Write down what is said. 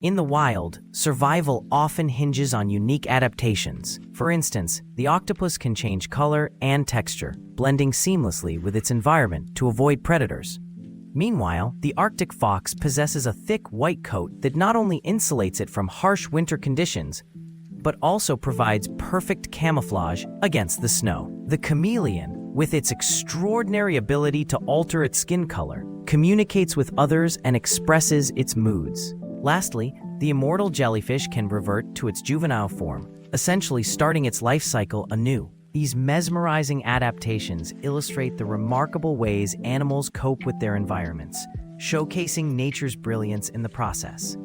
In the wild, survival often hinges on unique adaptations. For instance, the octopus can change color and texture, blending seamlessly with its environment to avoid predators. Meanwhile, the Arctic fox possesses a thick white coat that not only insulates it from harsh winter conditions, but also provides perfect camouflage against the snow. The chameleon, with its extraordinary ability to alter its skin color, communicates with others and expresses its moods. Lastly, the immortal jellyfish can revert to its juvenile form, essentially starting its life cycle anew. These mesmerizing adaptations illustrate the remarkable ways animals cope with their environments, showcasing nature's brilliance in the process.